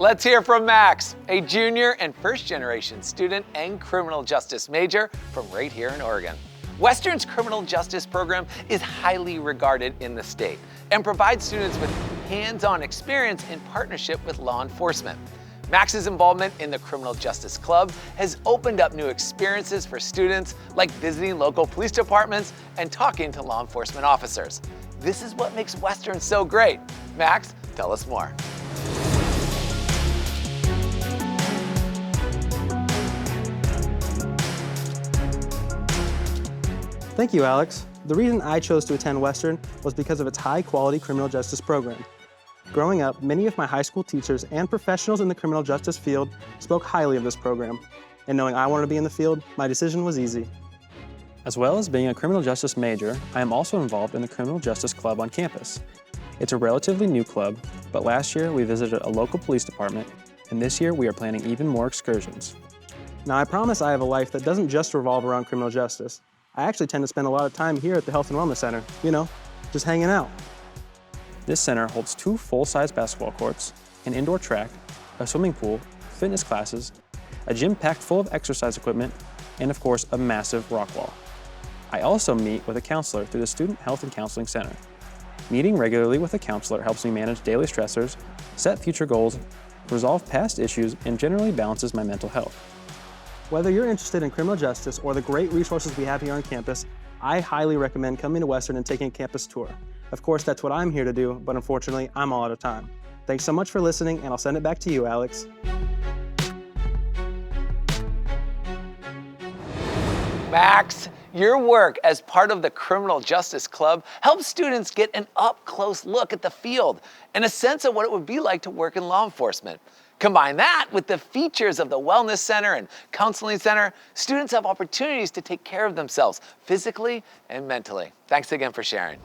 Let's hear from Max, a junior and first-generation student and criminal justice major from right here in Oregon. Western's criminal justice program is highly regarded in the state and provides students with hands-on experience in partnership with law enforcement. Max's involvement in the Criminal Justice Club has opened up new experiences for students, like visiting local police departments and talking to law enforcement officers. This is what makes Western so great. Max, tell us more. Thank you, Alex. The reason I chose to attend Western was because of its high-quality criminal justice program. Growing up, many of my high school teachers and professionals in the criminal justice field spoke highly of this program. And knowing I wanted to be in the field, my decision was easy. As well as being a criminal justice major, I am also involved in the Criminal Justice Club on campus. It's a relatively new club, but last year we visited a local police department, and this year we are planning even more excursions. Now, I promise I have a life that doesn't just revolve around criminal justice. I actually tend to spend a lot of time here at the Health and Wellness Center, just hanging out. This center holds 2 full-size basketball courts, an indoor track, a swimming pool, fitness classes, a gym packed full of exercise equipment, and of course, a massive rock wall. I also meet with a counselor through the Student Health and Counseling Center. Meeting regularly with a counselor helps me manage daily stressors, set future goals, resolve past issues, and generally balances my mental health. Whether you're interested in criminal justice or the great resources we have here on campus, I highly recommend coming to Western and taking a campus tour. Of course, that's what I'm here to do, but unfortunately, I'm all out of time. Thanks so much for listening, and I'll send it back to you, Alex. Max, your work as part of the Criminal Justice Club helps students get an up-close look at the field and a sense of what it would be like to work in law enforcement. Combine that with the features of the Wellness Center and Counseling Center, students have opportunities to take care of themselves physically and mentally. Thanks again for sharing.